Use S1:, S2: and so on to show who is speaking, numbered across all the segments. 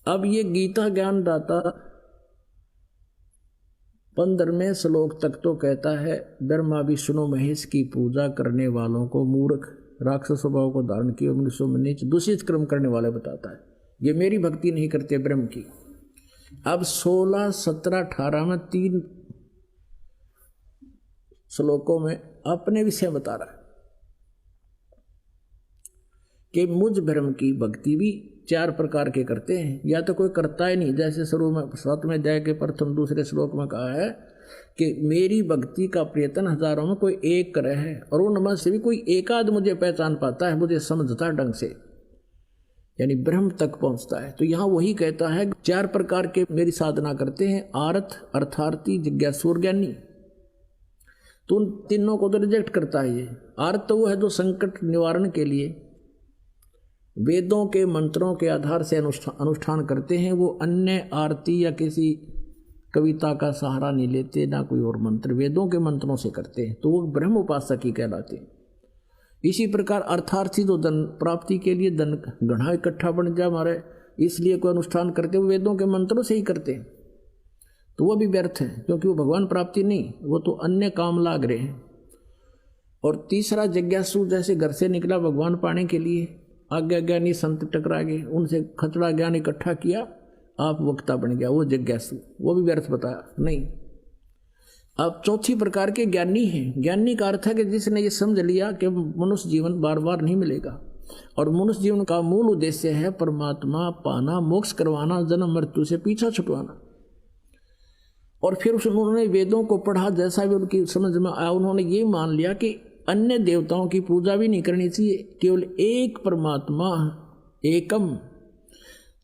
S1: अब ये गीता ज्ञान दाता 15वें श्लोक तक तो कहता है ब्रह्मा विष्णु महेश की पूजा करने वालों को मूर्ख, राक्षस स्वभाव को धारण किए मनुष्य में नीच दूषित कर्म करने वाले बताता है, ये मेरी भक्ति नहीं करते ब्रह्म की। अब 16, 17, 18 में 3 श्लोकों में अपने विषय बता रहा है कि मुझ ब्रह्म की भक्ति भी 4 प्रकार के करते हैं, या तो कोई करता ही नहीं, जैसे शुरू में 7वें अध्याय के प्रथम दूसरे श्लोक में कहा है कि मेरी भक्ति का प्रयत्न हजारों में कोई एक करे है, और उनमें से भी कोई एकाध मुझे पहचान पाता है, मुझे समझता ढंग से, यानी ब्रह्म तक पहुंचता है। तो यहाँ वही कहता है 4 प्रकार के मेरी साधना करते हैं, आर्थ, अर्थार्थी, जिज्ञासु और ज्ञानी। तो उन तीनों को तो रिजेक्ट करता है ये। आर्थ तो वो है जो संकट निवारण के लिए वेदों के मंत्रों के आधार से अनुष्ठान करते हैं, वो अन्य आरती या किसी कविता का सहारा नहीं लेते, ना कोई और मंत्र, वेदों के मंत्रों से करते हैं, तो वो ब्रह्म उपासक ही कहलाते हैं। इसी प्रकार अर्थार्थी जो धन प्राप्ति के लिए धन गढ़ा इकट्ठा बन जाए हमारे, इसलिए कोई अनुष्ठान करते वो वेदों के मंत्रों से ही करते हैं, तो वो भी व्यर्थ है, क्योंकि वो भगवान प्राप्ति नहीं, वो तो अन्य काम लाग रहे हैं। और तीसरा जिज्ञासु, जैसे घर से निकला भगवान पाने के लिए, आज्ञा ज्ञानी संत टकरा गए, उनसे खचड़ा ज्ञान इकट्ठा किया, आप वक्ता बन गया, वो जिज्ञासु, वो भी व्यर्थ बताया नहीं। अब चौथी प्रकार के ज्ञानी हैं। ज्ञानी का अर्थ है कि जिसने ये समझ लिया कि मनुष्य जीवन बार बार नहीं मिलेगा, और मनुष्य जीवन का मूल उद्देश्य है परमात्मा पाना, मोक्ष करवाना, जन्म मृत्यु से पीछा छुटवाना। और फिर उन्होंने वेदों को पढ़ा, जैसा भी उनकी समझ में आया, उन्होंने ये मान लिया कि अन्य देवताओं की पूजा भी नहीं करनी चाहिए, केवल एक परमात्मा एकम,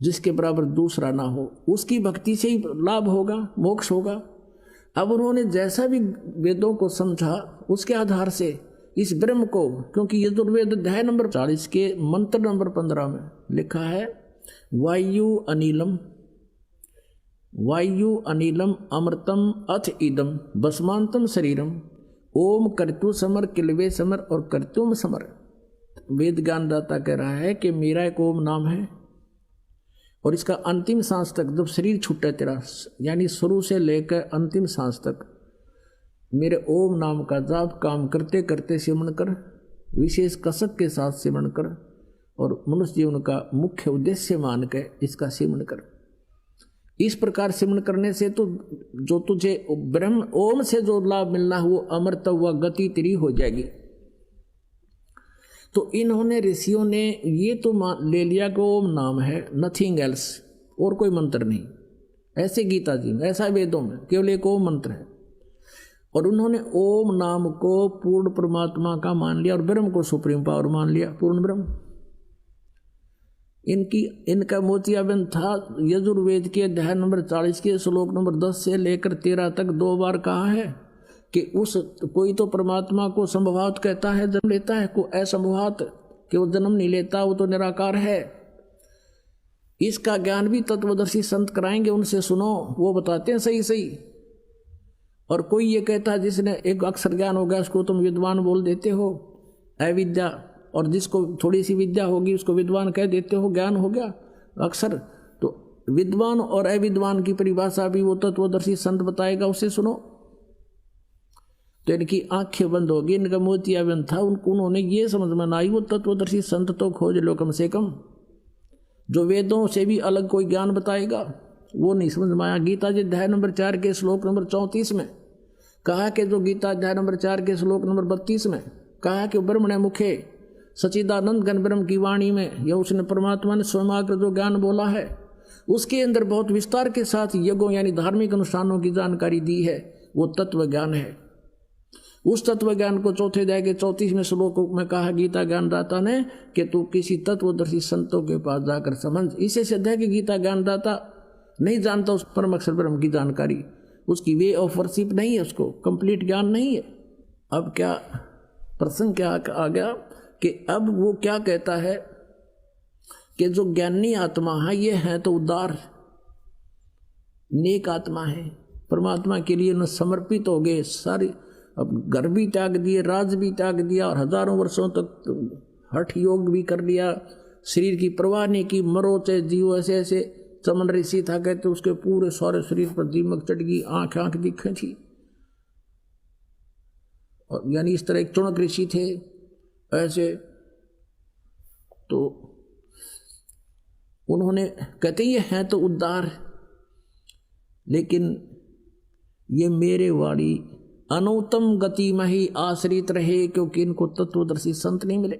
S1: जिसके बराबर दूसरा ना हो, उसकी भक्ति से ही लाभ होगा, मोक्ष होगा। अब उन्होंने जैसा भी वेदों को समझा, उसके आधार से इस ब्रह्म को, क्योंकि यजुर्वेद अध्याय नंबर 40 के मंत्र नंबर 15 में लिखा है वायु अनिलम, वायु अनिलम अमृतम अथ इदम भस्मांतम शरीरम ओम कर्तु समर किलवे समर और कर्तुम समर। वेद ज्ञान दाता कह रहा है कि मेरा एक ओम नाम है, और इसका अंतिम सांस तक, जब शरीर छूटे तेरा, यानी शुरू से लेकर अंतिम सांस तक मेरे ओम नाम का जाप काम करते करते सिमरण कर, विशेष कसक के साथ सिमरण कर, और मनुष्य जीवन का मुख्य उद्देश्य मान के इसका सिमरण कर। इस प्रकार सिमरण करने से तो जो तुझे ब्रह्म ओम से जो लाभ मिलना है वो अमृत व गति तेरी हो जाएगी। तो इन्होंने ऋषियों ने ये तो ले लिया कि ओम नाम है, नथिंग एल्स, और कोई मंत्र नहीं। ऐसे गीता जी में, ऐसा वेदों में केवल एक ओम मंत्र है, और उन्होंने ओम नाम को पूर्ण परमात्मा का मान लिया और ब्रह्म को सुप्रीम पावर मान लिया, पूर्ण ब्रह्म। इनका मोतियाबिंद था यजुर्वेद के अध्याय नंबर 40 के श्लोक नंबर 10 से लेकर 13 तक 2 बार कहा है कि उस कोई तो परमात्मा को संभवात कहता है, जन्म लेता है, को असंभवात कि वो जन्म नहीं लेता, वो तो निराकार है। इसका ज्ञान भी तत्वदर्शी संत कराएंगे, उनसे सुनो, वो बताते हैं सही सही। और कोई ये कहता है जिसने एक अक्षर ज्ञान हो गया उसको तुम विद्वान बोल देते हो, अविद्या, और जिसको थोड़ी सी विद्या होगी उसको विद्वान कह देते हो, ज्ञान हो गया अक्षर। तो विद्वान और अविद्वान की परिभाषा भी वो तत्वदर्शी संत बताएगा, उसे सुनो। तो इनकी आंखें बंद होगी, इनका मोतियाबिंद था, उन्होंने ये समझ में ना आई, वो तत्वदर्शी संत तो खोज लो कम से कम, जो वेदों से भी अलग कोई ज्ञान बताएगा, वो नहीं समझ में आया। गीता जी अध्याय नंबर 4 के श्लोक नंबर 34 में कहा कि जो गीता अध्याय नंबर 4 के श्लोक नंबर 32 में कहा कि ब्रह्मणे मुखे सच्चिदानंद घन ब्रह्म की वाणी में, यह उसने परमात्मा ने स्वयं आकर जो ज्ञान बोला है उसके अंदर बहुत विस्तार के साथ यज्ञों यानी धार्मिक अनुष्ठानों की जानकारी दी है, वो तत्व ज्ञान है। उस तत्व ज्ञान को चौथे अध्याय के 34वें श्लोक में कहा गीता ज्ञानदाता ने कि तू किसी तत्वदर्शी संतों के पास जाकर समझ। इसे सिद्ध है कि गीता ज्ञानदाता नहीं जानता उस परम अक्षर ब्रह्म की जानकारी, उसकी वे ऑफ वर्शिप नहीं है, उसको कंप्लीट ज्ञान नहीं है। अब क्या प्रसंग क्या आ गया कि अब वो क्या कहता है कि जो ज्ञानी आत्मा है ये है तो उदार नेक आत्मा है, परमात्मा के लिए न समर्पित हो गए सारी, अब घर भी त्याग दिए, राज भी त्याग दिया, और हजारों वर्षों तक हठ योग भी कर लिया, शरीर की परवाह नहीं की, मरो चाहे जियो, ऐसे ऐसे चमन ऋषि था, कहते उसके पूरे सारे शरीर पर दीमक चढ़ गई, आंख आंख दिखे थी। और यानी इस तरह एक चुणक ऋषि थे ऐसे। तो उन्होंने कहते ये हैं तो उद्धार, लेकिन ये मेरे वाणी अनुत्तम गति में ही आश्रित रहे, क्योंकि इनको तत्वदर्शी संत नहीं मिले।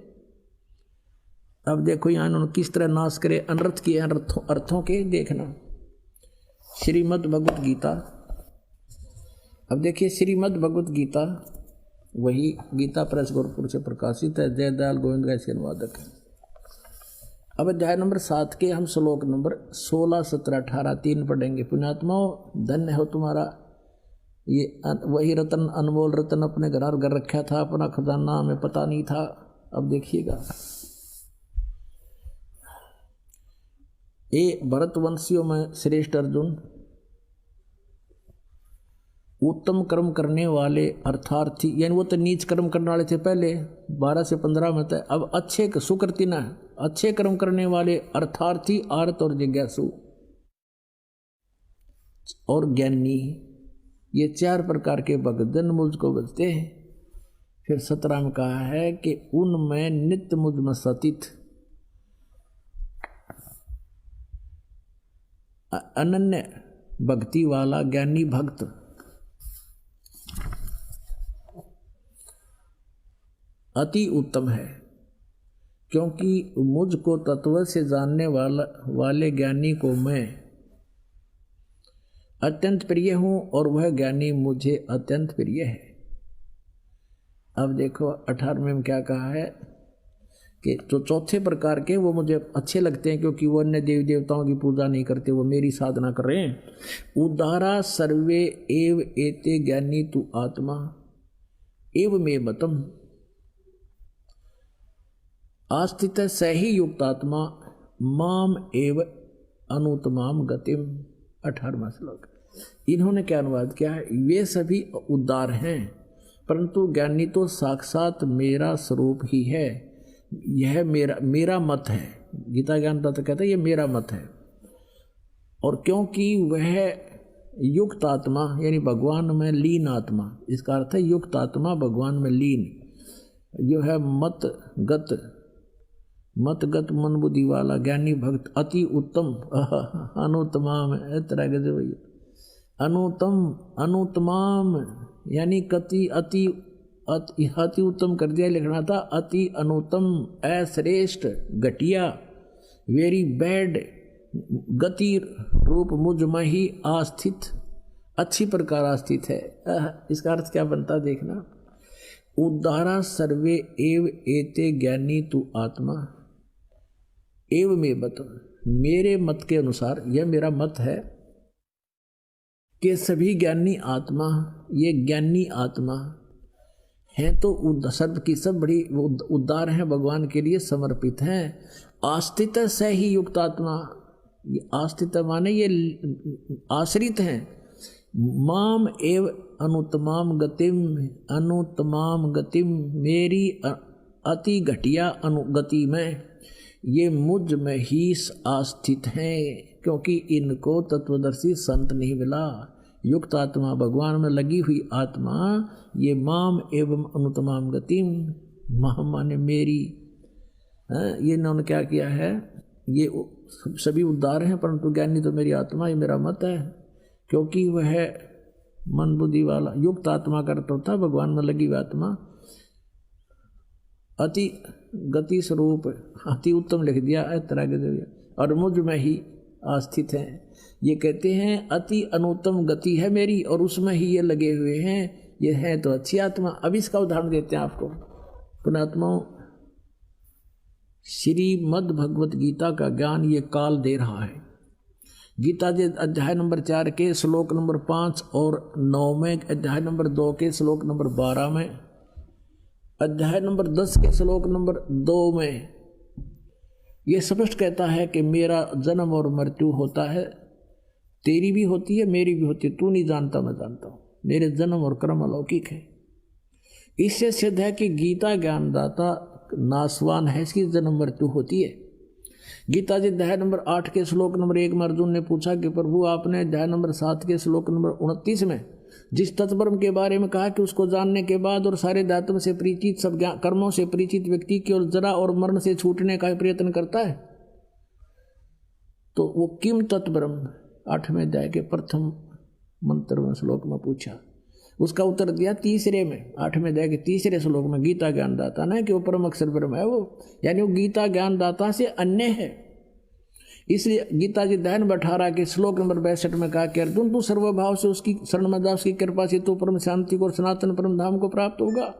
S1: अब देखो यहाँ उन्होंने किस तरह नाश करे, अनर्थ किए अर्थों के। देखना श्रीमद् भगवत गीता। अब देखिए श्रीमद् भगवत गीता वही गीता प्रेस गोरखपुर से प्रकाशित है, जयदयाल गोविंद का इसके अनुवादक है। अब अध्याय नंबर 7 के हम श्लोक नंबर 16, 17, 18 3 पढ़ेंगे। पुण्यात्माओं धन्य हो तुम्हारा ये वही रतन, अनमोल रतन अपने घर रखा था, अपना खजाना हमें पता नहीं था। अब देखिएगा, ये भरतवंशियों में श्रेष्ठ अर्जुन, उत्तम कर्म करने वाले अर्थार्थी, यानी वो तो नीच कर्म करने वाले थे पहले 12 से 15 में थे, अब अच्छे सुकृति न अच्छे कर्म करने वाले अर्थार्थी, आर्त और जिज्ञासु और ज्ञानी, ये 4 प्रकार के भगतजन मुझको बचते हैं। फिर 17 में कहा है कि उनमें नित्य मुझ में सतित अनन्य भक्ति वाला ज्ञानी भक्त अति उत्तम है, क्योंकि मुझको तत्व से जानने वाले ज्ञानी को मैं अत्यंत प्रिय हूँ और वह ज्ञानी मुझे अत्यंत प्रिय है। अब देखो 18वें में क्या कहा है कि जो चौथे प्रकार के वो मुझे अच्छे लगते हैं, क्योंकि वो अन्य देवी देवताओं की पूजा नहीं करते, वो मेरी साधना कर रहे हैं। उदारा सर्वे एव एते ज्ञानी तु आत्मा एव मे मतम आस्थित सही युक्तात्मा माम एव अनुत्तमाम गतिम। 18वां श्लोक। इन्होंने क्या अनुवाद किया है, वे सभी उदार हैं, परंतु ज्ञानी तो साक्षात मेरा स्वरूप ही है। यह मेरा मत है। गीता ज्ञान तत्व कहता है ये मेरा मत है। और क्योंकि वह युक्त आत्मा यानी भगवान में लीन आत्मा, इसका अर्थ है युक्त आत्मा भगवान में लीन, जो है मतगत मन बुद्धि वाला ज्ञानी भक्त अति उत्तम अनुत्तमाम तरह के जो अनुत्तमाम यानी कति अति उत्तम कर दिया, लिखना था अति अनुत्तम अश्रेष्ठ घटिया वेरी बैड गति रूप मुझ में ही आस्थित अच्छी प्रकार आस्थित है। इसका अर्थ क्या बनता देखना, उदारा सर्वे एव एते ज्ञानी तु आत्मा एव में मत, मेरे मत के अनुसार यह मेरा मत है कि सभी ज्ञानी आत्मा, ये ज्ञानी आत्मा हैं तो सर्व की सब बड़ी उदार हैं, भगवान के लिए समर्पित हैं। आस्थित से ही युक्त आत्मा, ये आस्थित माने ये आश्रित हैं। माम एव अनुत्तमाम गतिम मेरी अति घटिया अनुगति में ये मुझ में ही आस्थित हैं, क्योंकि इनको तत्वदर्शी संत नहीं मिला। युक्त आत्मा भगवान में लगी हुई आत्मा, ये माम एवं अनुत्तमाम गतिम, माम माने मेरी। ये इन्होंने क्या किया है, ये सभी उदार हैं परंतु ज्ञानी तो मेरी आत्मा, ये मेरा मत है, क्योंकि वह मन बुद्धि वाला युक्त आत्मा करता होता भगवान में लगी हुई आत्मा अति गति स्वरूप अति उत्तम लिख दिया है तरह के, और मुझ में ही आस्थित हैं। ये कहते हैं अति अनुत्तम गति है मेरी और उसमें ही ये लगे हुए हैं, ये है तो अच्छी आत्मा। अब इसका उदाहरण देते हैं आपको। पुण्यात्माओं, श्रीमद् भगवत गीता का ज्ञान ये काल दे रहा है। गीता जी अध्याय नंबर 4 के श्लोक नंबर 5 और 9 में, अध्याय नंबर 2 के श्लोक नंबर 12 में, अध्याय नंबर 10 के श्लोक नंबर 2 में ये स्पष्ट कहता है कि मेरा जन्म और मृत्यु होता है, तेरी भी होती है मेरी भी होती है, तू नहीं जानता मैं जानता हूँ, मेरे जन्म और कर्म अलौकिक है। इससे सिद्ध है कि गीता ज्ञानदाता नासवान है, इसकी जन्म मृत्यु होती है। गीता जी अध्याय नंबर 8 के श्लोक नंबर 1 में अर्जुन ने पूछा कि प्रभु आपने अध्याय नंबर 7 के श्लोक नंबर 29 में जिस तत्ब्रह्म के बारे में कहा कि उसको जानने के बाद और सारे दातुओं से परिचित सब कर्मों से परिचित व्यक्ति केवल जरा और मरण से छूटने का प्रयत्न करता है, तो वो किम तत्ब्रह्म 8वें अध्याय के प्रथम मंत्र में श्लोक में पूछा। उसका उत्तर दिया तीसरे में 8वें अध्याय के तीसरे श्लोक में गीता ज्ञानदाता ने कि वो परम अक्षर ब्रह्म है, वो यानी वो गीता ज्ञानदाता से अन्य है। इसलिए गीता जी अध्याय नंबर 18 के श्लोक नंबर 62 में कहा कि अर्जुन तू सर्वभाव से उसकी शरण में जा, उसकी कृपा से तू परम शांति को और सनातन परम धाम को प्राप्त होगा।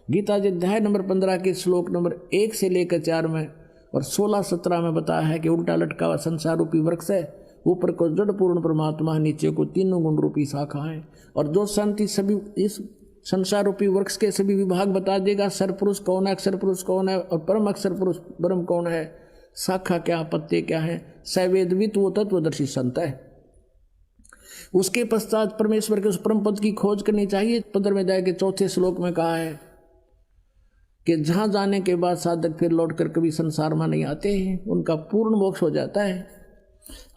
S1: गीता जी अध्याय नंबर 15 के श्लोक नंबर 1 से लेकर 4 में और 16-17 में बताया है कि उल्टा लटका हुआ संसार रूपी वृक्ष है, ऊपर को जड़ पूर्ण परमात्मा, नीचे को तीनों गुण रूपी शाखा है, और जो शांति सभी इस संसार रूपी वृक्ष के सभी विभाग बता देगा। सरपुरुष कौन है, अक्षर पुरुष कौन है और परम अक्षर पुरुष ब्रह्म कौन है, शाखा क्या, पत्ते क्या है, सवेदवित वो तत्वदर्शी संत है। उसके पश्चात परमेश्वर के उस परम पद की खोज करनी चाहिए। 15वें अध्याय के 4 श्लोक में कहा है कि जहां जाने के बाद साधक फिर लौटकर कभी संसार में नहीं आते हैं, उनका पूर्ण मोक्ष हो जाता है।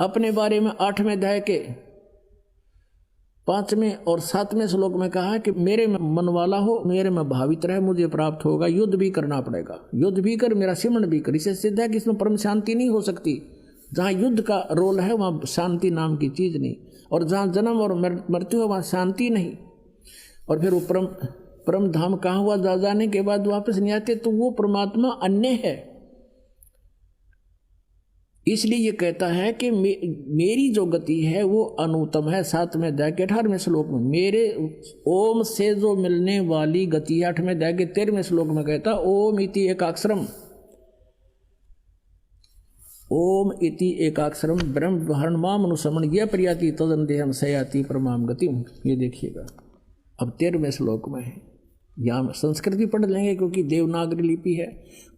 S1: अपने बारे में 8वें अध्याय के 5वें और 7वें श्लोक में कहा कि मेरे में मन वाला हो, मेरे में भावित रहे, मुझे प्राप्त होगा। युद्ध भी करना पड़ेगा, युद्ध भी कर, मेरा सिमरण भी कर। इससे सिद्ध है कि इसमें परम शांति नहीं हो सकती। जहाँ युद्ध का रोल है वहाँ शांति नाम की चीज़ नहीं, और जहाँ जन्म और मृत्यु है वहाँ शांति नहीं। और फिर वो परम धाम कहाँ हुआ, जा जाने के बाद वापस नहीं आते, तो वो परमात्मा अन्य है। इसलिए ये कहता है कि मेरी जो गति है वो अनुत्तम है। 7वें अध्याय के 18वें श्लोक में मेरे ओम से जो मिलने वाली गति है। 8वें अध्याय के 13वें श्लोक में कहता ओम इति एकाक्षरम, ओम इति एकाक्षरम ब्रह्म व्यवहारण माम अनुसमण यह प्रयाति तदंदेहम सयाति परमाम गतिम। ये देखिएगा अब 13वें श्लोक में है। यहाँ संस्कृत भी पढ़ लेंगे क्योंकि देवनागरी लिपि है।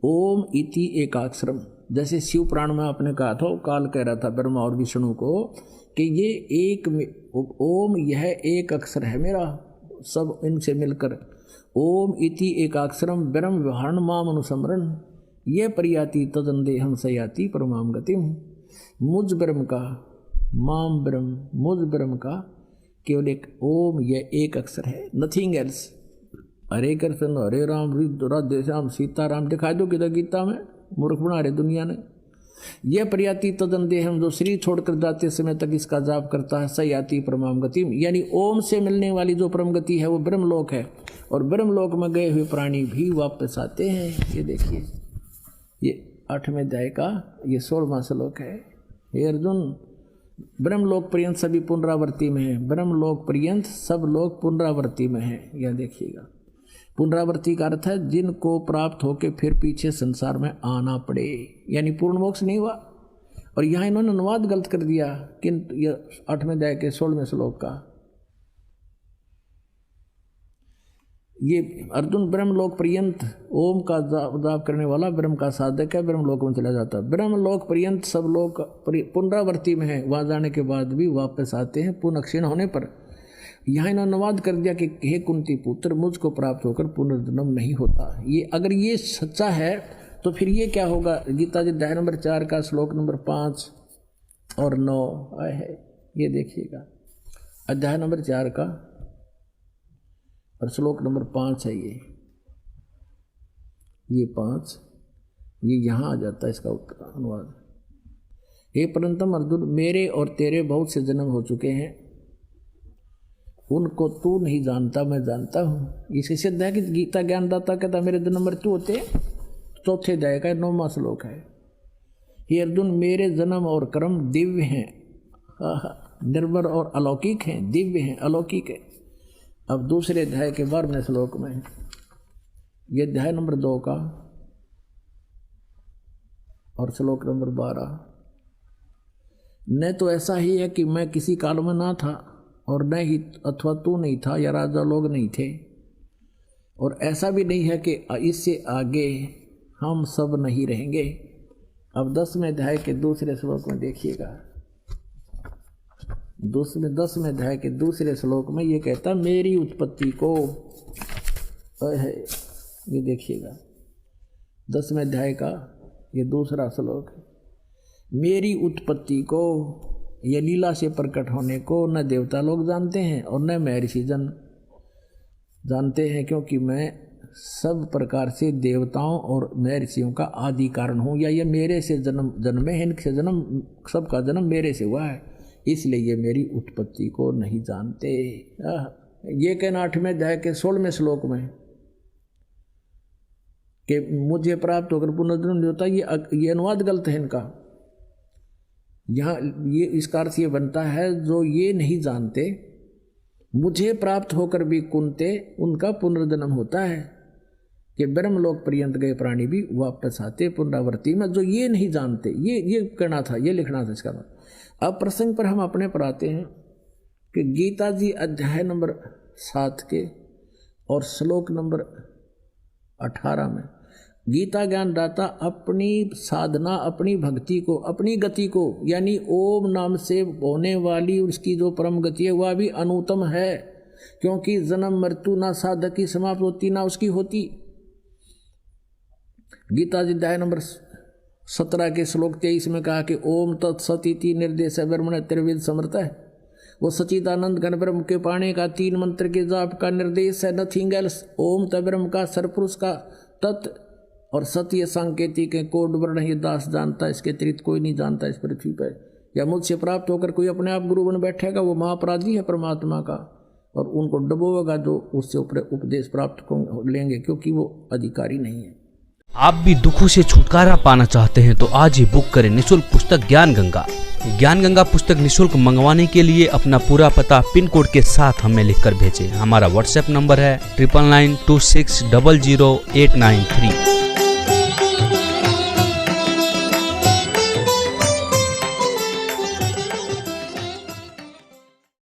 S1: ओम इति एकाक्षरम, जैसे शिव पुराण में आपने कहा था, काल कह रहा था ब्रह्मा और विष्णु को कि ये एक ओम, यह एक अक्षर है मेरा, सब इनसे मिलकर ओम इति एकाक्षरम ब्रह्म व्यवहारण माम अनुसमरण यह प्रयाति तदंदेहम सयाति परमाम गतिम। मुझ ब्रह्म का, माम ब्रह्म, मुझ ब्रह्म का केवल एक ओम, यह एक अक्षर है, नथिंग एल्स। हरे कृष्ण हरे राम राधे श्याम सीताराम दिखाई दो किधर गीता में, मूर्ख बना रहे दुनिया ने। यह प्रयाति तदंदेहम, जो शरीर छोड़कर जाते समय तक इसका जाप करता है, सयाति परमाम गति, यानी ओम से मिलने वाली जो परम गति है वो ब्रह्मलोक है। और ब्रह्मलोक में गए हुए प्राणी भी वापस आते हैं। ये देखिए ये 8वें अध्याय का ये 16वां श्लोक है। हे अर्जुन, ब्रह्मलोक पर्यंत सभी पुनरावृत्ति में है, ब्रह्मलोक पर्यंत सब लोग पुनरावृत्ति में है। यह देखिएगा पुनरावृत्ति का अर्थ है जिनको प्राप्त होके फिर पीछे संसार में आना पड़े, यानी पूर्ण मोक्ष नहीं हुआ। और यहाँ इन्होंने अनुवाद गलत कर दिया, किंतु यह 8वें अध्याय के 16वें श्लोक का ये अर्जुन ब्रह्मलोक पर्यंत ओम का जाप करने वाला ब्रह्म का साधक है, ब्रह्मलोक में चला जाता है। ब्रह्मलोक पर्यंत सब लोग पुनरावृत्ति में है, वहाँ जाने के बाद भी वापस आते हैं पुनः क्षीण होने पर। यहाँ इन्होंने अनुवाद कर दिया कि हे कुंती पुत्र, मुझको प्राप्त होकर पुनर्जन्म नहीं होता। ये अगर ये सच्चा है तो फिर ये क्या होगा। गीता जी अध्याय नंबर 4 का श्लोक नंबर 5 और 9 आए है। ये देखिएगा अध्याय नंबर 4 का और श्लोक नंबर 5 है। ये 5 ये यहाँ आ जाता है इसका अनुवाद। हे परंतम अर्जुन, मेरे और तेरे बहुत से जन्म हो चुके हैं, उनको तू नहीं जानता, मैं जानता हूँ। इसे सिद्ध है कि गीता ज्ञानदाता कहता मेरे जन्म मृत्यु होते। 4 अध्याय का 9वां श्लोक है। हे अर्जुन, मेरे जन्म और कर्म दिव्य हैं, निर्मल और अलौकिक हैं, दिव्य हैं, अलौकिक है। अब दूसरे अध्याय के 12वें श्लोक में, ये अध्याय नंबर 2 का और श्लोक नंबर 12, न तो ऐसा ही है कि मैं किसी काल में ना था और न ही अथवा तू नहीं था या राजा लोग नहीं थे, और ऐसा भी नहीं है कि इससे आगे हम सब नहीं रहेंगे। अब 10वें अध्याय के दूसरे श्लोक में देखिएगा, 10वें अध्याय के दूसरे श्लोक में ये कहता मेरी उत्पत्ति को है। ये देखिएगा 10वें अध्याय का ये दूसरा श्लोक, मेरी उत्पत्ति को, ये लीला से प्रकट होने को न देवता लोग जानते हैं और न महर्षि जन जानते हैं, क्योंकि मैं सब प्रकार से देवताओं और महर्षियों का आदि कारण हूँ, या ये मेरे से जन्मे हैं, इनसे जन्म, सबका जन्म मेरे से हुआ है, इसलिए ये मेरी उत्पत्ति को नहीं जानते। ये कहना 8वें अध्याय के 16वें श्लोक में कि मुझे प्राप्त होकर पुनर्जन्म नहीं होता, ये अनुवाद गलत है इनका। यहाँ ये इसका अर्थ ये बनता है, जो ये नहीं जानते मुझे प्राप्त होकर भी कुंते उनका पुनर्जन्म होता है, कि ब्रह्मलोक पर्यंत गए प्राणी भी वापस आते पुनरावृत्ति में। जो ये नहीं जानते, ये कहना था, ये लिखना था इसका। अब प्रसंग पर हम अपने पर आते हैं कि गीता जी अध्याय नंबर 7 के और श्लोक नंबर 18 में गीता ज्ञान दाता अपनी साधना, अपनी भक्ति को, अपनी गति को, यानी ओम नाम से होने वाली उसकी जो परम गति है वह भी अनुत्तम है, क्योंकि जन्म मृत्यु ना साधक की समाप्त होती ना उसकी होती। गीता जी अध्याय नंबर 17 के श्लोक 23 में कहा कि ओम तत्सत इति निर्देश ब्रह्मण त्रिविध समर्थ है। वो सचिदानंद घन ब्रह्म के पाने का 3 मंत्र के जाप का निर्देश है, नथिंग एल्स। ओम तब्रह्म का, सरपुरुष का, तत् और सत्य सांकेतिक के कोड वर्ण ये दास जानता है, इसके अतिरिक्त कोई नहीं जानता इस पृथ्वी पर। या मुझसे प्राप्त होकर कोई अपने आप गुरु बन बैठेगा, वो महापराधी है परमात्मा का, और उनको डुबोएगा जो उससे उपदेश प्राप्त लेंगे, क्योंकि वो अधिकारी नहीं है।
S2: आप भी दुखों से छुटकारा पाना चाहते हैं तो आज ही बुक करें निःशुल्क पुस्तक ज्ञान गंगा। ज्ञान गंगा पुस्तक निःशुल्क मंगवाने के लिए अपना पूरा पता पिन कोड के साथ हमें लिखकर भेजें। हमारा व्हाट्सएप नंबर है 9992600893।